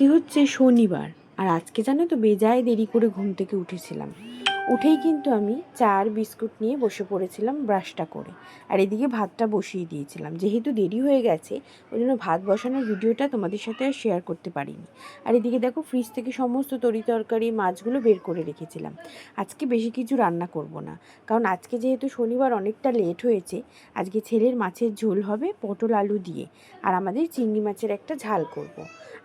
আজকে হচ্ছে শনিবার, আর আজকে জানো তো বেজায় দেরি করে ঘুম থেকে উঠেছিলাম। উঠেই কিন্তু আমি চা আর বিস্কুট নিয়ে বসে পড়েছিলাম ব্রাশটা করে। আর এদিকে ভাতটা বসিয়ে দিয়েছিলাম, যেহেতু দেরি হয়ে গেছে ওই জন্য ভাত বসানোর ভিডিওটা তোমাদের সাথে আর শেয়ার করতে পারিনি। আর এদিকে দেখো ফ্রিজ থেকে সমস্ত তরকারি মাছগুলো বের করে রেখেছিলাম। আজকে বেশি কিছু রান্না করব না, কারণ আজকে যেহেতু শনিবার অনেকটা লেট হয়েছে। আজকে ছেলের মাছের ঝোল হবে পটল আলু দিয়ে, আর আমাদের চিংড়ি মাছের একটা ঝাল করব।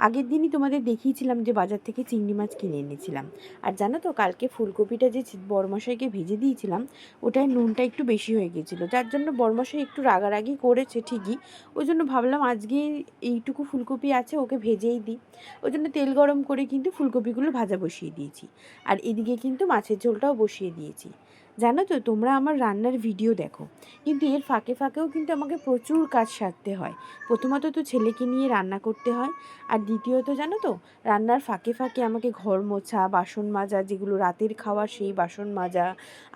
আগের দিনই তোমাদের দেখিয়েছিলাম যে বাজার থেকে চিংড়ি মাছ কিনে এনেছিলাম। আর জানো তো কালকে ফুলকপিটা যে বড়মশাইকে ভেজে দিয়েছিলাম, ওটায় নুনটা একটু বেশি হয়ে গিয়েছিলো, যার জন্য বড়মশাই একটু রাগারাগি করেছে ঠিকই। ওই জন্য ভাবলাম আজকে এইটুকু ফুলকপি আছে, ওকে ভেজেই দিই। ওই জন্য তেল গরম করে কিন্তু ফুলকপিগুলো ভাজা বসিয়ে দিয়েছি। আর এদিকে কিন্তু মাছের ঝোলটাও বসিয়ে দিয়েছি। জানো তো তোমরা আমার রান্নার ভিডিও দেখো, কিন্তু এর ফাঁকে ফাঁকেও কিন্তু আমাকে প্রচুর কাজ সারতে হয়। প্রথমত তো ছেলেকে নিয়ে রান্না করতে হয়, আর দ্বিতীয়ত জানো তো রান্নার ফাঁকে ফাঁকে আমাকে ঘর মোছা, বাসন মাজা, যেগুলো রাতের খাওয়া সেই বাসন মাজা,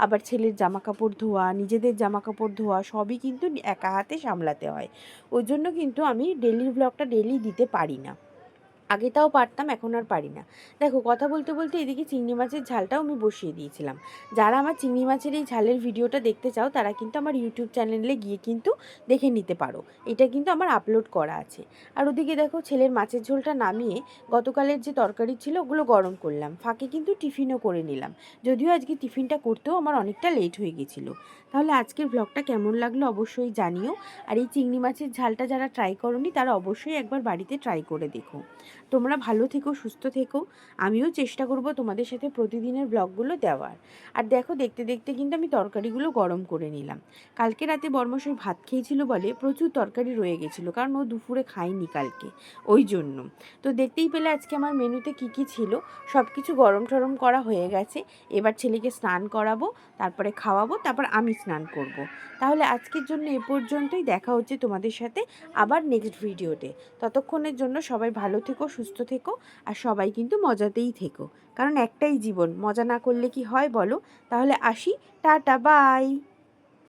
আবার ছেলের জামা কাপড় ধোয়া, নিজেদের জামা কাপড় ধোয়া, সবই কিন্তু একা হাতে সামলাতে হয়। ওই জন্য কিন্তু আমি ডেলির ব্লগটা ডেলি দিতে পারি না। আগে তাও পারতাম, এখন আর পারি না। দেখো কথা বলতে বলতে এদিকে চিংড়ি মাছের ঝালটাও আমি বসিয়ে দিয়েছিলাম। যারা আমার চিংড়ি মাছের এই ঝালের ভিডিওটা দেখতে চাও তারা কিন্তু আমার ইউটিউব চ্যানেলে গিয়ে কিন্তু দেখে নিতে পারো। এটা কিন্তু আমার আপলোড করা আছে। আর ওদিকে দেখো ছেলের মাছের ঝোলটা নামিয়ে গতকালের যে তরকারি ছিল ওগুলো গরম করলাম, ফাঁকে কিন্তু টিফিনও করে নিলাম। যদিও আজকে টিফিনটা করতেও আমার অনেকটা লেট হয়ে গেছিলো। তাহলে আজকের ব্লগটা কেমন লাগলো অবশ্যই জানিও। আর এই চিংড়ি মাছের ঝালটা যারা ট্রাই করোনি তারা অবশ্যই একবার বাড়িতে ট্রাই করে দেখো। তোমরা ভালো থেকো, সুস্থ থেকো। আমিও চেষ্টা করব তোমাদের সাথে প্রতিদিনের ব্লগগুলো দেওয়ার। আর দেখো দেখতে দেখতে কিন্তু আমি তরকারিগুলো গরম করে নিলাম। কালকে রাতে বর্মশাই ভাত খেয়েছিল বলে প্রচুর তরকারি রয়ে গেছিলো, কারণ ও দুপুরে খায়নি কালকে, ওই জন্য। তো দেখতেই পেলে আজকে আমার মেনুতে কী কী ছিল। সব কিছু গরম টরম করা হয়ে গেছে। এবার ছেলেকে স্নান করাবো, তারপরে খাওয়াবো, তারপর আমি স্নান করব। তাহলে আজকের জন্য এ পর্যন্তই। দেখা হচ্ছে তোমাদের সাথে আবার নেক্সট ভিডিওতে। ততক্ষণের জন্য সবাই ভালো থেকো, সুস্থ থেকো, আর সবাই কিন্তু মজাতেই থেকো, কারণ একটাই জীবন, মজা না করলে কি হয় বলো। তাহলে আসি, টাটা, বাই।